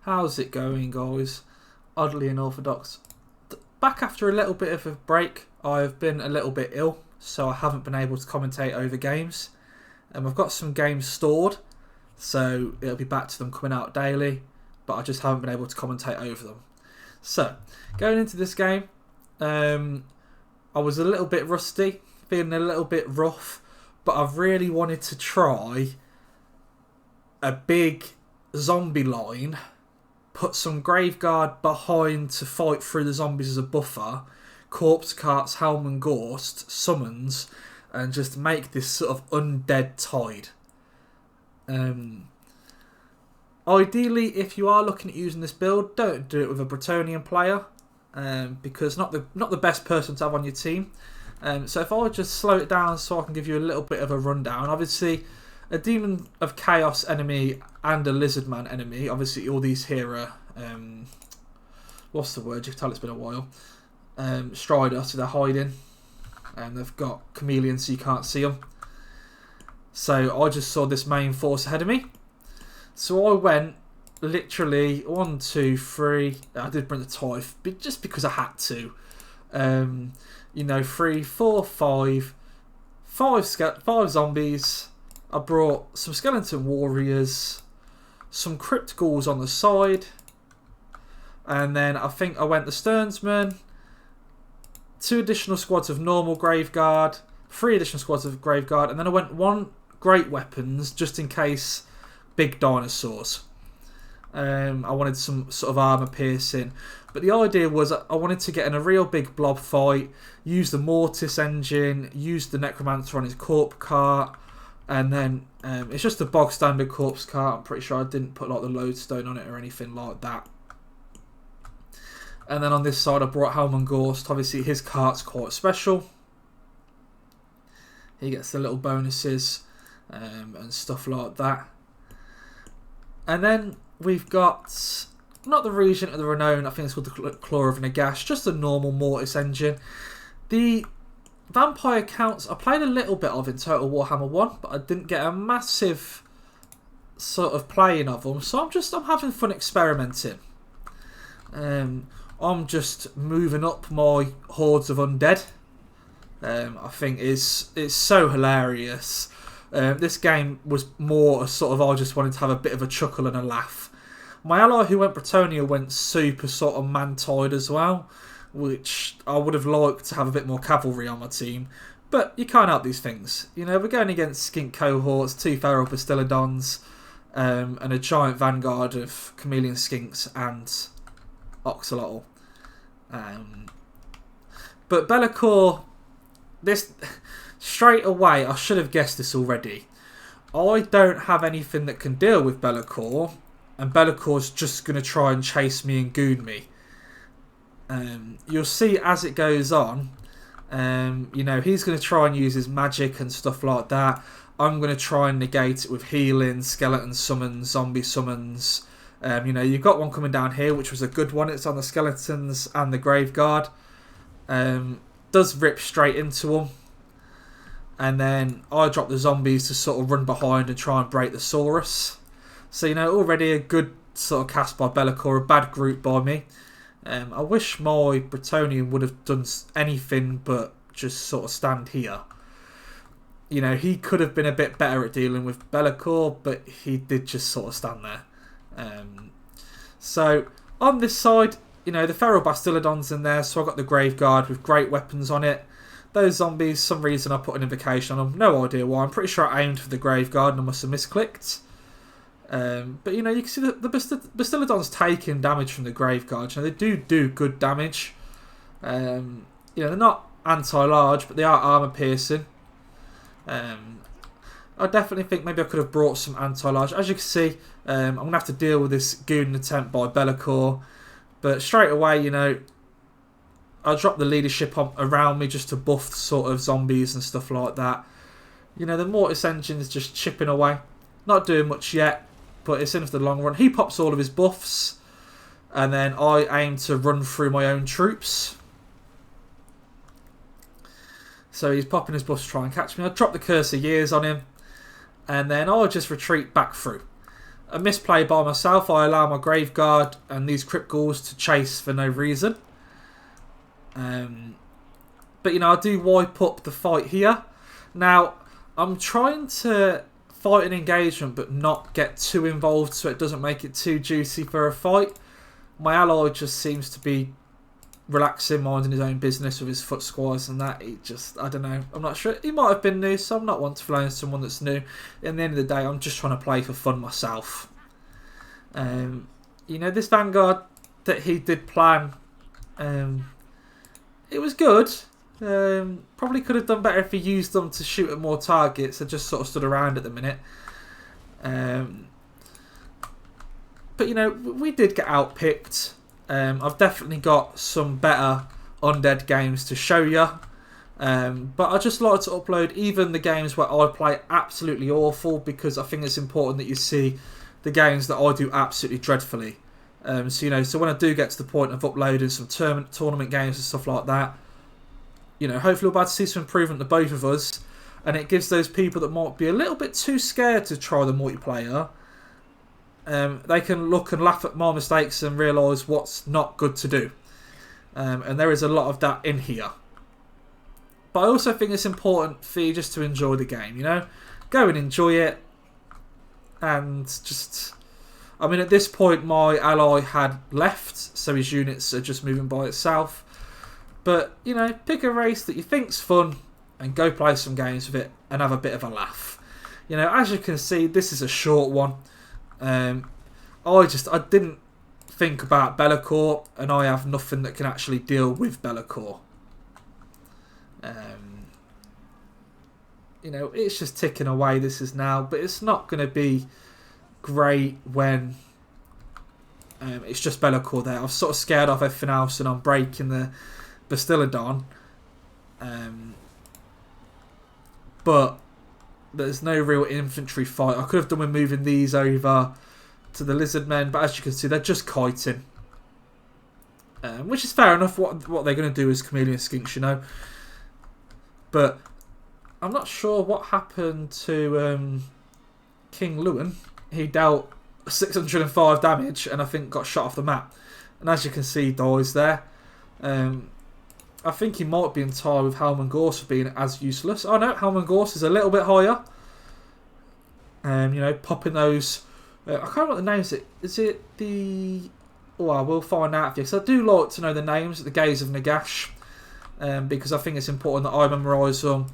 How's it going, guys? Oddly unorthodox. Back after a little bit of a break. I've been a little bit ill, so I haven't been able to commentate over games. I've got some games stored, so it'll be back to them coming out daily, but I just haven't been able to commentate over them. So, going into this game, I was a little bit rusty, feeling a little bit rough, but I've really wanted to try a big zombie line, put some Graveguard behind to fight through the zombies as a buffer, corpse carts, helm and ghost, summons, and just make this sort of undead tide. Ideally, if you are looking at using this build, don't do it with a Bretonnian player, because not the best person to have on your team. So if I would just slow it down so I can give you a little bit of a rundown. Obviously, a Demon of Chaos enemy and a Lizardman enemy. Obviously, all these here are, what's the word? You can tell it's been a while. Strider, so they're hiding. And they've got chameleons so you can't see them. So I just saw this main force ahead of me. So I went literally 1, 2, 3. I did bring the tithe, but just because I had to. 3, 4, 5 zombies. I brought some skeleton warriors, some crypt ghouls on the side, and then I think I went the Sternsman, 2 additional squads of normal Graveguard, 3 additional squads of Graveguard, and then I went 1 great weapons just in case big dinosaurs. I wanted some sort of armour piercing, but the idea was I wanted to get in a real big blob fight, use the Mortis engine, use the Necromancer on his corpse cart, and then it's just a bog standard corpse cart. I'm pretty sure I didn't put like the lodestone on it or anything like that. And then on this side I brought Helm and Ghost. Obviously his cart's quite special. He gets the little bonuses and stuff like that. And then we've got, not the Regent of the Renown, I think it's called the Claw of Nagash, just a normal Mortis engine. The Vampire counts I played a little bit of in Total Warhammer 1, but I didn't get a massive sort of playing of them, so I'm having fun experimenting. I'm just moving up my hordes of undead. I think it's so hilarious. This game was more a sort of, I just wanted to have a bit of a chuckle and a laugh. My ally who went Bretonnia went super sort of man-tied as well, which I would have liked to have a bit more cavalry on my team, but you can't help these things. We're going against skink cohorts, 2 feral Bastillodons, and a giant vanguard of chameleon skinks and oxalotl. But Be'lakor, this straight away, I should have guessed this already. I don't have anything that can deal with Be'lakor, and Be'lakor's just going to try and chase me and goon me. You'll see as it goes on, he's going to try and use his magic and stuff like that. I'm going to try and negate it with healing, skeleton summons, zombie summons. You've got one coming down here, which was a good one. It's on the skeletons and the Graveguard. Does rip straight into them. And then I drop the zombies to sort of run behind and try and break the Saurus. So, already a good sort of cast by Be'lakor, a bad group by me. I wish my Bretonnian would have done anything but just sort of stand here. He could have been a bit better at dealing with Be'lakor, but he did just sort of stand there. So, on this side, the feral Bastillodon's in there, so I got the Graveguard with great weapons on it. Those zombies, some reason I put an invocation on them, no idea why. I'm pretty sure I aimed for the Graveguard and I must have misclicked. But you can see that the Bastillodon's taking damage from the Graveguard. They do good damage. They're not anti-large, but they are armour piercing. I definitely think maybe I could have brought some anti-large. As you can see, I'm going to have to deal with this goon attempt by Be'lakor. But straight away, I dropped the leadership around me just to buff sort of zombies and stuff like that. The Mortis engine is just chipping away. Not doing much yet, but it's in for the long run. He pops all of his buffs, and then I aim to run through my own troops. So he's popping his buffs to try and catch me. I drop the Curse of Years on him, and then I'll just retreat back through. a misplay by myself. I allow my Grave Guard and these Crypt Ghouls to chase for no reason. But, you know, I do wipe up the fight here. Now, I'm trying to fight an engagement but not get too involved so it doesn't make it too juicy for a fight. My ally just seems to be relaxing, minding his own business with his foot squires and that. He just, I don't know, I'm not sure. He might have been new, so I'm not one to blame someone that's new. In the end of the day, I'm just trying to play for fun myself. You know, this Vanguard that he did plan, it was good. Probably could have done better if he used them to shoot at more targets. I just sort of stood around at the minute. But, you know, we did get outpicked. I've definitely got some better Undead games to show you. But I just like to upload even the games where I play absolutely awful, because I think it's important that you see the games that I do absolutely dreadfully. So, you know, so when I do get to the point of uploading some tournament games and stuff like that, you know, hopefully we're about to see some improvement to both of us. And it gives those people that might be a little bit too scared to try the multiplayer, they can look and laugh at my mistakes and realise what's not good to do. And there is a lot of that in here. But I also think it's important for you just to enjoy the game, you know? Go and enjoy it. And just... I mean, at this point, my ally had left, so his units are just moving by itself. But, you know, pick a race that you think's fun and go play some games with it and have a bit of a laugh. You know, as you can see, this is a short one. I didn't think about Be'lakor, and I have nothing that can actually deal with Be'lakor. You know, it's just ticking away, this is now, but it's not going to be great when it's just Be'lakor there. I've sort of scared off everything else and I'm breaking the Bastiladon. But there's no real infantry fight. I could have done with moving these over to the lizard men, but as you can see, they're just kiting, which is fair enough. What they're going to do is chameleon skinks, you know. But I'm not sure what happened to King Lewin. He dealt 605 damage and I think got shot off the map. And as you can see, he dies there. I think he might be in tie with Helm Gorse for being as useless. Oh no, Helm Gorse is a little bit higher. You know, popping those... I can't remember what the names it. Is it the... Oh, I will find out for you. Because I do like to know the names at the Gaze of Nagash. Because I think it's important that I memorise them.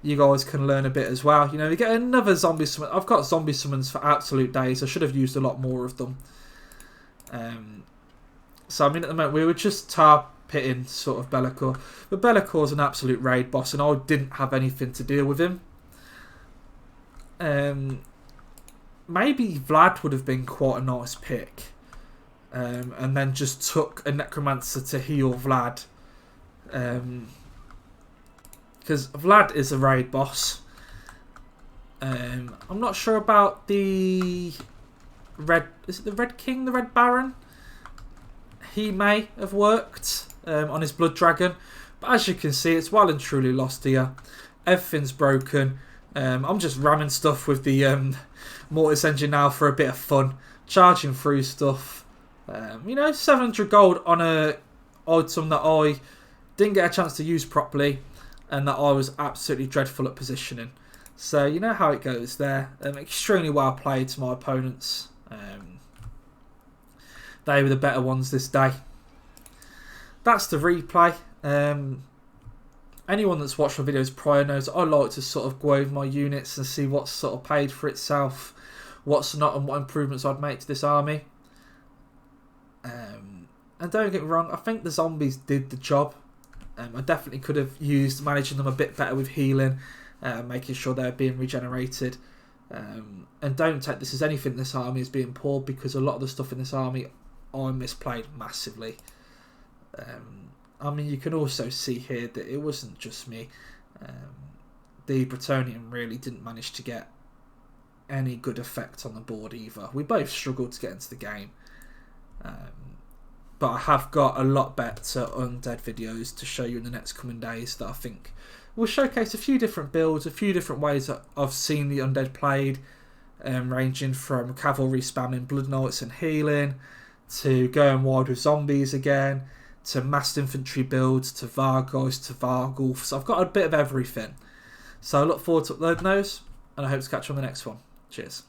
You guys can learn a bit as well. You know, you get another zombie summon. I've got zombie summons for absolute days. I should have used a lot more of them. So, I mean, at the moment, we were just tar pitting sort of Be'lakor. But Be'lakor's an absolute raid boss, and I didn't have anything to deal with him. Maybe Vlad would have been quite a nice pick. And then just took a Necromancer to heal Vlad. Because Vlad is a raid boss. I'm not sure about the Red... Is it the Red King, the Red Baron? He may have worked on his Blood Dragon. But as you can see, it's well and truly lost here. Everything's broken. I'm just ramming stuff with the Mortis engine now for a bit of fun. Charging through stuff. You know, 700 gold on a item that I didn't get a chance to use properly. And that I was absolutely dreadful at positioning. So, you know how it goes there. Extremely well played to my opponents. They were the better ones this day. That's the replay. Anyone that's watched my videos prior knows I like to sort of go over my units and see what's sort of paid for itself, what's not, and what improvements I'd make to this army. And don't get me wrong, I think the zombies did the job. I definitely could have used managing them a bit better with healing, making sure they're being regenerated. And don't take this as anything this army is being poor, because a lot of the stuff in this army I misplayed massively. I mean, you can also see here that it wasn't just me. The Bretonnian really didn't manage to get any good effect on the board either. We both struggled to get into the game. But I have got a lot better Undead videos to show you in the next coming days that I think will showcase a few different builds, a few different ways that I've seen the Undead played, ranging from cavalry spamming blood knights and healing, to going wild with zombies again, to massed infantry builds, to Vargoys, to Vargulfs. So I've got a bit of everything. So I look forward to uploading those, and I hope to catch you on the next one. Cheers.